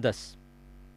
10।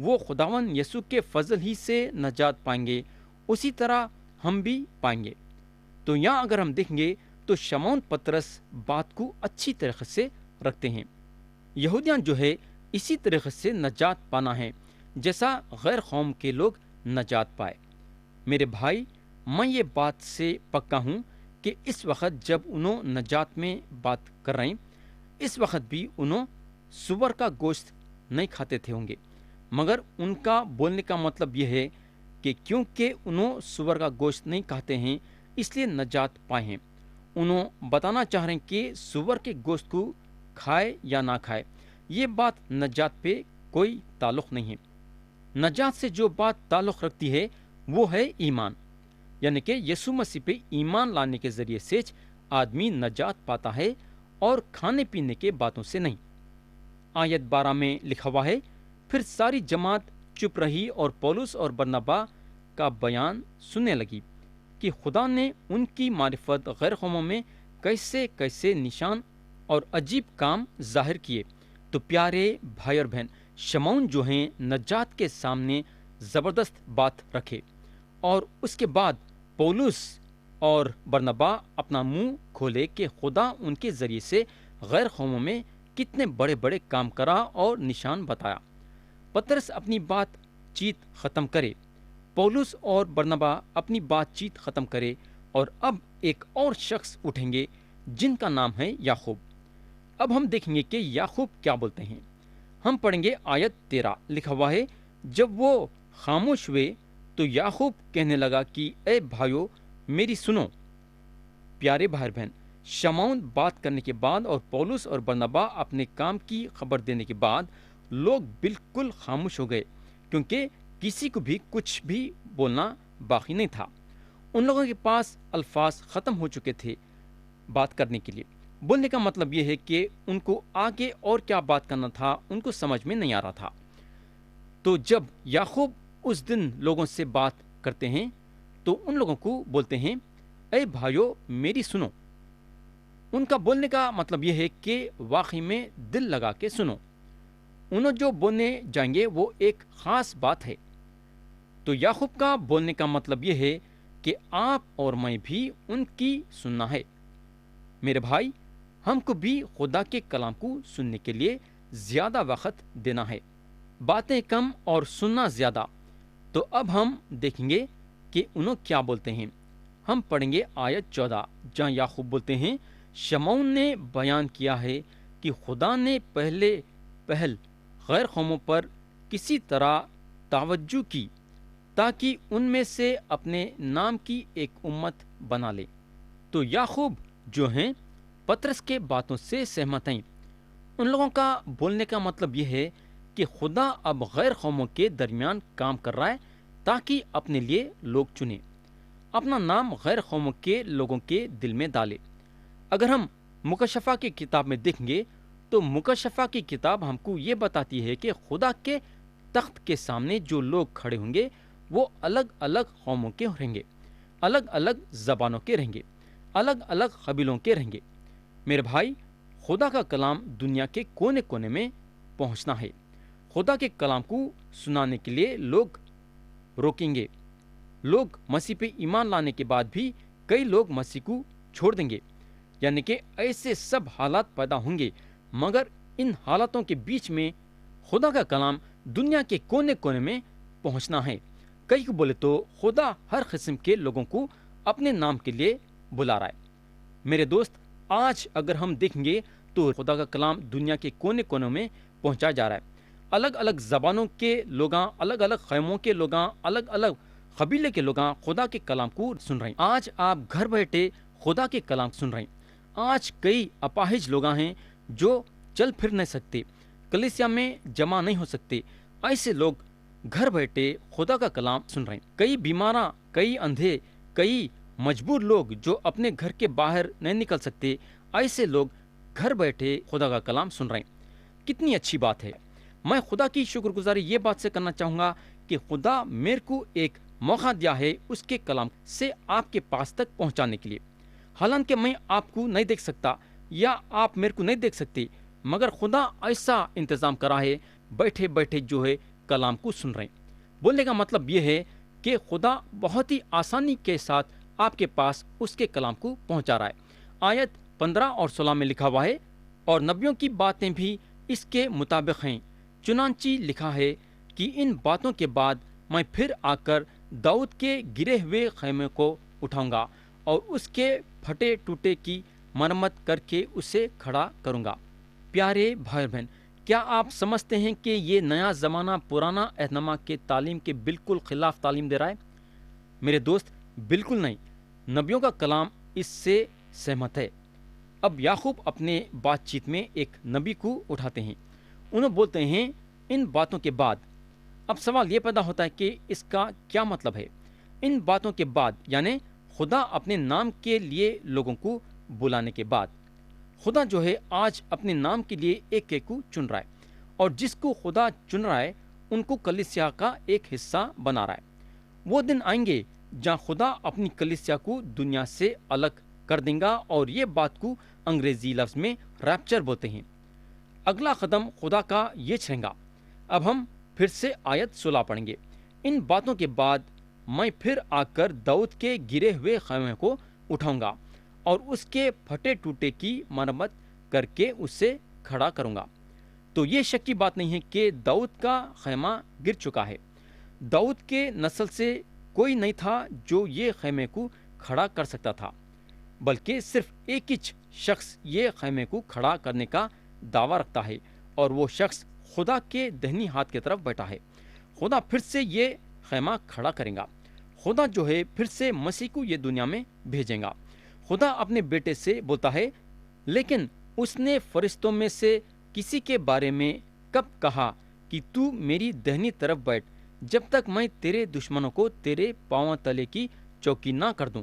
وہ خداون یسوع کے فضل ہی سے نجات پائیں گے، اسی طرح ہم بھی پائیں گے۔ تو یہاں اگر ہم دیکھیں گے تو شمعون پترس بات کو اچھی طریقے سے رکھتے ہیں۔ یہودیان جو ہے اسی طریقے سے نجات پانا ہے جیسا غیر قوم کے لوگ نجات پائے۔ میرے بھائی، میں یہ بات سے پکا ہوں کہ اس وقت جب انہوں نجات میں بات کر رہے ہیں، اس وقت بھی انہوں سور کا گوشت نہیں کھاتے تھے ہوں گے، مگر ان کا بولنے کا مطلب یہ ہے کہ کیونکہ انہوں سور کا گوشت نہیں کھاتے ہیں اس لیے نجات پائے ہیں۔ انہوں بتانا چاہ رہے ہیں کہ سور کے گوشت کو کھائے یا نہ کھائے، یہ بات نجات پہ کوئی تعلق نہیں ہے۔ نجات سے جو بات تعلق رکھتی ہے وہ ہے ایمان، یعنی کہ یسوع مسیح پہ ایمان لانے کے ذریعے سے آدمی نجات پاتا ہے اور کھانے پینے کے باتوں سے نہیں۔ آیت 12 میں لکھا ہوا ہے، پھر ساری جماعت چپ رہی اور پولس اور برنابا کا بیان سننے لگی کہ خدا نے ان کی معرفت غیر قوموں میں کیسے کیسے نشان اور عجیب کام ظاہر کیے۔ تو پیارے بھائی اور بہن، شمعون جو ہیں نجات کے سامنے زبردست بات رکھے، اور اس کے بعد پولس اور برنابا اپنا منہ کھولے کہ خدا ان کے ذریعے سے غیر قوموں میں کتنے بڑے بڑے کام کرا اور نشان بتایا۔ پترس اپنی بات چیت ختم کرے، پولس اور برنابا اپنی بات چیت ختم کرے، اور اب ایک اور شخص اٹھیں گے جن کا نام ہے یعقوب۔ اب ہم دیکھیں گے کہ یعقوب کیا بولتے ہیں۔ ہم پڑھیں گے آیت 13، لکھا ہوا ہے، جب وہ خاموش ہوئے تو یعقوب کہنے لگا کہ اے بھائیو میری سنو۔ پیارے بھائی بہن، شمعون بات کرنے کے بعد اور پولس اور برنابا اپنے کام کی خبر دینے کے بعد لوگ بالکل خاموش ہو گئے، کیونکہ کسی کو بھی کچھ بھی بولنا باقی نہیں تھا۔ ان لوگوں کے پاس الفاظ ختم ہو چکے تھے بات کرنے کے لیے۔ بولنے کا مطلب یہ ہے کہ ان کو آگے اور کیا بات کرنا تھا ان کو سمجھ میں نہیں آ رہا تھا۔ تو جب یعقوب اس دن لوگوں سے بات کرتے ہیں تو ان لوگوں کو بولتے ہیں، اے بھائیو میری سنو۔ ان کا بولنے کا مطلب یہ ہے کہ واقعی میں دل لگا کے سنو۔ انہوں جو بولنے جائیں گے وہ ایک خاص بات ہے۔ تو یعقوب کا بولنے کا مطلب یہ ہے کہ آپ اور میں بھی ان کی سننا ہے۔ میرے بھائی، ہم کو بھی خدا کے کلام کو سننے کے لیے زیادہ وقت دینا ہے، باتیں کم اور سننا زیادہ۔ تو اب ہم دیکھیں گے کہ انہوں کیا بولتے ہیں۔ ہم پڑھیں گے آیت 14، جہاں یعقوب بولتے ہیں، شمعون نے بیان کیا ہے کہ خدا نے پہل غیر قوموں پر کسی طرح توجہ کی تاکہ ان میں سے اپنے نام کی ایک امت بنا لے۔ تو یعقوب جو ہیں پترس کے باتوں سے سہمت ہیں۔ ان لوگوں کا بولنے کا مطلب یہ ہے کہ خدا اب غیر قوموں کے درمیان کام کر رہا ہے تاکہ اپنے لیے لوگ چنے، اپنا نام غیر قوموں کے لوگوں کے دل میں ڈالے۔ اگر ہم مکشفہ کی کتاب میں دیکھیں گے تو مکشفہ کی کتاب ہم کو یہ بتاتی ہے کہ خدا کے تخت کے سامنے جو لوگ کھڑے ہوں گے وہ الگ الگ قوموں کے رہیں گے، الگ الگ زبانوں کے رہیں گے، الگ الگ قبیلوں کے رہیں گے۔ میرے بھائی، خدا کا کلام دنیا کے کونے کونے میں پہنچنا ہے۔ خدا کے کلام کو سنانے کے لیے لوگ روکیں گے۔ لوگ مسیح پہ ایمان لانے کے بعد بھی کئی لوگ مسیح کو چھوڑ دیں گے، یعنی کہ ایسے سب حالات پیدا ہوں گے، مگر ان حالاتوں کے بیچ میں خدا کا کلام دنیا کے کونے کونے میں پہنچنا ہے۔ کئی کو بولے تو خدا ہر قسم کے لوگوں کو اپنے نام کے لیے بلا رہا ہے۔ میرے دوست، آج اگر ہم دیکھیں گے تو خدا کا کلام دنیا کے کونے کونوں میں پہنچا جا رہا ہے۔ الگ الگ زبانوں کے لوگاں، الگ الگ خیموں کے لوگاں، الگ الگ قبیلے کے لوگاں خدا کے کلام کو سن رہے ہیں۔ آج آپ گھر بیٹھے خدا کے کلام سن رہے ہیں۔ آج کئی اپاہج لوگاں ہیں جو چل پھر نہیں سکتے، کلیسیا میں جمع نہیں ہو سکتے، ایسے لوگ گھر بیٹھے خدا کا کلام سن رہے ہیں۔ کئی بیماراں، کئی اندھے، کئی مجبور لوگ جو اپنے گھر کے باہر نہیں نکل سکتے، ایسے لوگ گھر بیٹھے خدا کا کلام سن رہے ہیں۔ کتنی اچھی بات ہے۔ میں خدا کی شکر گزاری یہ بات سے کرنا چاہوں گا کہ خدا میرے کو ایک موقع دیا ہے اس کے کلام سے آپ کے پاس تک پہنچانے کے لیے۔ حالانکہ میں آپ کو نہیں دیکھ سکتا یا آپ میرے کو نہیں دیکھ سکتے، مگر خدا ایسا انتظام کرا ہے، بیٹھے بیٹھے جو ہے کلام کو سن رہے ہیں۔ بولنے کا مطلب یہ ہے کہ خدا بہت ہی آسانی کے ساتھ آپ کے پاس اس کے کلام کو پہنچا رہا ہے۔ آیت 15 اور 16 میں لکھا ہوا ہے، اور نبیوں کی باتیں بھی اس کے مطابق ہیں، چنانچہ لکھا ہے کہ ان باتوں کے بعد میں پھر آ کر داؤد کے گرے ہوئے خیمے کو اٹھاؤں گا اور اس کے پھٹے ٹوٹے کی مرمت کر کے اسے کھڑا کروں گا۔ پیارے بھائی بہن، کیا آپ سمجھتے ہیں کہ یہ نیا زمانہ پرانا عہد نامہ کے تعلیم کے بالکل خلاف تعلیم دے رہا ہے؟ میرے دوست، بالکل نہیں۔ نبیوں کا کلام اس سے سہمت ہے۔ اب یعقوب اپنے بات چیت میں ایک نبی کو اٹھاتے ہیں، انہوں بولتے ہیں ان باتوں کے بعد۔ اب سوال یہ پیدا ہوتا ہے کہ اس کا کیا مطلب ہے؟ ان باتوں کے بعد یعنی خدا اپنے نام کے لیے لوگوں کو بلانے کے بعد۔ خدا جو ہے آج اپنے نام کے لیے ایک ایک کو چن رہا ہے، اور جس کو خدا چن رہا ہے ان کو کلیسیا کا ایک حصہ بنا رہا ہے۔ وہ دن آئیں گے جہاں خدا اپنی کلیسیا کو دنیا سے الگ کر دیں گا، اور یہ بات کو انگریزی لفظ میں ریپچر بولتے ہیں۔ اگلا قدم خدا کا یہ رہے گا۔ اب ہم پھر سے آیت 16 پڑھیں گے۔ ان باتوں کے بعد میں پھر آ کر داؤد کے گرے ہوئے خیمے کو اٹھاؤں گا اور اس کے پھٹے ٹوٹے کی مرمت کر کے اسے کھڑا کروں گا۔ تو یہ شک کی بات نہیں ہے کہ داؤد کا خیمہ گر چکا ہے۔ داؤد کے نسل سے کوئی نہیں تھا جو یہ خیمے کو کھڑا کر سکتا تھا، بلکہ صرف ایک ہی شخص یہ خیمے کو کھڑا کرنے کا دعویٰ رکھتا ہے، اور وہ شخص خدا کے دہنی ہاتھ کی طرف بیٹھا ہے۔ خدا پھر سے یہ خیمہ کھڑا کرے گا۔ خدا جو ہے پھر سے مسیح کو یہ دنیا میں بھیجے گا۔ خدا اپنے بیٹے سے بولتا ہے، لیکن اس نے فرشتوں میں سے کسی کے بارے میں کب کہا کہ تو میری دہنی طرف بیٹھ جب تک میں تیرے دشمنوں کو تیرے پاؤں تلے کی چوکی نہ کر دوں؟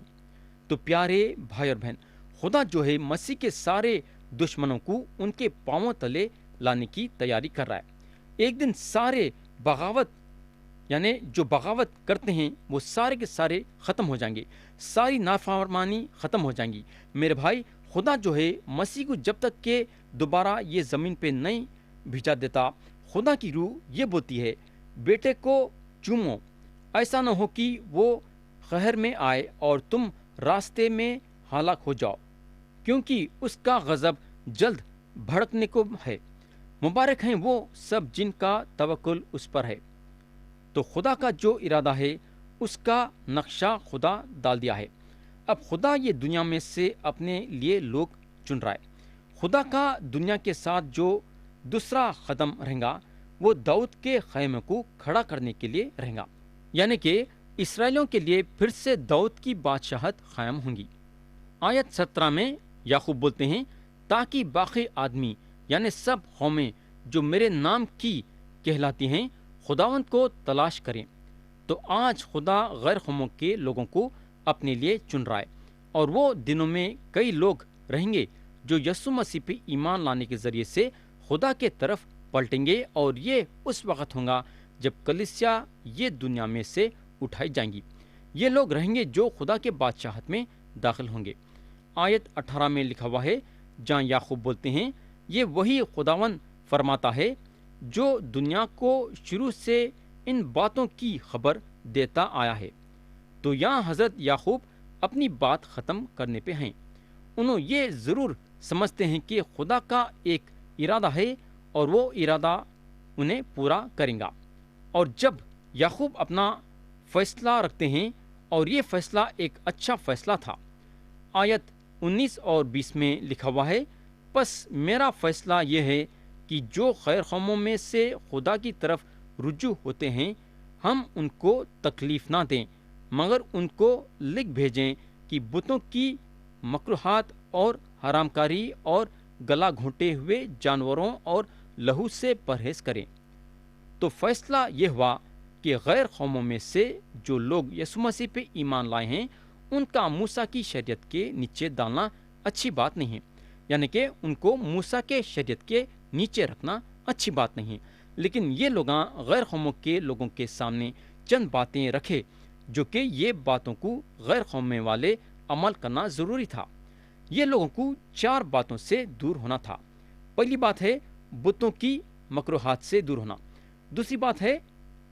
تو پیارے بھائی اور بہن، خدا جو ہے مسیح کے سارے دشمنوں کو ان کے پاؤں تلے لانے کی تیاری کر رہا ہے۔ ایک دن سارے بغاوت یعنی جو بغاوت کرتے ہیں وہ سارے کے سارے ختم ہو جائیں گے، ساری نافرمانی ختم ہو جائیں گی۔ میرے بھائی، خدا جو ہے مسیح کو جب تک کہ دوبارہ یہ زمین پہ نہیں بھیجا دیتا، خدا کی روح یہ بولتی ہے، بیٹے کو چومو، ایسا نہ ہو کہ وہ قہر میں آئے اور تم راستے میں ہلاک ہو جاؤ، کیونکہ اس کا غضب جلد بھڑکنے کو ہے۔ مبارک ہیں وہ سب جن کا توکل اس پر ہے۔ تو خدا کا جو ارادہ ہے اس کا نقشہ خدا ڈال دیا ہے۔ اب خدا یہ دنیا میں سے اپنے لیے لوگ چن رہا ہے۔ خدا کا دنیا کے ساتھ جو دوسرا قدم رہے گا وہ داؤد کے خیمے کو کھڑا کرنے کے لیے رہے گا، یعنی کہ اسرائیلیوں کے لیے پھر سے داؤد کی بادشاہت قائم ہوں گی۔ آیت 17 میں یعقوب بولتے ہیں، تاکہ باقی آدمی یعنی سب قومیں جو میرے نام کی کہلاتی ہیں خداوند کو تلاش کریں۔ تو آج خدا غیر قوموں کے لوگوں کو اپنے لیے چن رہا ہے، اور وہ دنوں میں کئی لوگ رہیں گے جو یسوع مسیح پہ ایمان لانے کے ذریعے سے خدا کے طرف پلٹیں گے، اور یہ اس وقت ہوگا جب کلیسیا یہ دنیا میں سے اٹھائی جائیں گی۔ یہ لوگ رہیں گے جو خدا کے بادشاہت میں داخل ہوں گے۔ آیت 18 میں لکھا ہوا ہے، جہاں یعقوب بولتے ہیں، یہ وہی خداوند فرماتا ہے جو دنیا کو شروع سے ان باتوں کی خبر دیتا آیا ہے۔ تو یہاں حضرت یعقوب اپنی بات ختم کرنے پہ ہیں۔ انہوں یہ ضرور سمجھتے ہیں کہ خدا کا ایک ارادہ ہے اور وہ ارادہ انہیں پورا کریں گا۔ اور جب یعقوب اپنا فیصلہ رکھتے ہیں، اور یہ فیصلہ ایک اچھا فیصلہ تھا۔ آیت 19 اور 20 میں لکھا ہوا ہے، پس میرا فیصلہ یہ ہے کہ جو غیر قوموں میں سے خدا کی طرف رجوع ہوتے ہیں، ہم ان کو تکلیف نہ دیں، مگر ان کو لکھ بھیجیں کہ بتوں کی مکروہات اور حرام کاری اور گلا گھونٹے ہوئے جانوروں اور لہو سے پرہیز کریں۔ تو فیصلہ یہ ہوا کہ غیر قوموں میں سے جو لوگ یسوع مسیح پہ ایمان لائے ہیں ان کا موسیٰ کی شریعت کے نیچے ڈالنا اچھی بات نہیں ہے، یعنی کہ ان کو موسیٰ کے شریعت کے نیچے رکھنا اچھی بات نہیں ہے، لیکن یہ لوگ غیر قوموں کے لوگوں کے سامنے چند باتیں رکھے جو کہ یہ باتوں کو غیر قوموں والے عمل کرنا ضروری تھا۔ یہ لوگوں کو 4 باتوں سے دور ہونا تھا۔ پہلی بات ہے بتوں کی مکروہات سے دور ہونا، دوسری بات ہے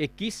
21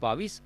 22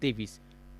23।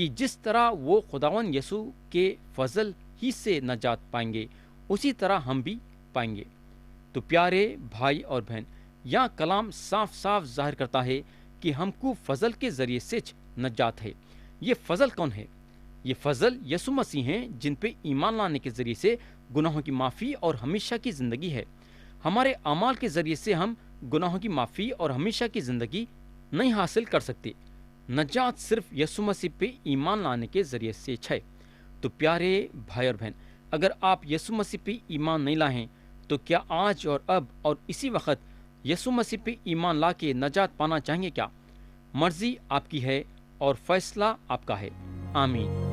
کہ جس طرح وہ خداوند یسوع کے فضل ہی سے نجات پائیں گے اسی طرح ہم بھی پائیں گے۔ تو پیارے بھائی اور بہن، یہاں کلام صاف صاف ظاہر کرتا ہے کہ ہم کو فضل کے ذریعے سے نجات ہے۔ یہ فضل کون ہے؟ یہ فضل یسوع مسیح ہیں، جن پہ ایمان لانے کے ذریعے سے گناہوں کی معافی اور ہمیشہ کی زندگی ہے۔ ہمارے اعمال کے ذریعے سے ہم گناہوں کی معافی اور ہمیشہ کی زندگی نہیں حاصل کر سکتے۔ نجات صرف یسوع مسیح پہ ایمان لانے کے ذریعے سے ہے۔ تو پیارے بھائی اور بہن، اگر آپ یسوع مسیح پہ ایمان نہیں لائیں تو کیا آج اور اب اور اسی وقت یسوع مسیح پہ ایمان لا کے نجات پانا چاہیں گے کیا؟ مرضی آپ کی ہے اور فیصلہ آپ کا ہے۔ آمین۔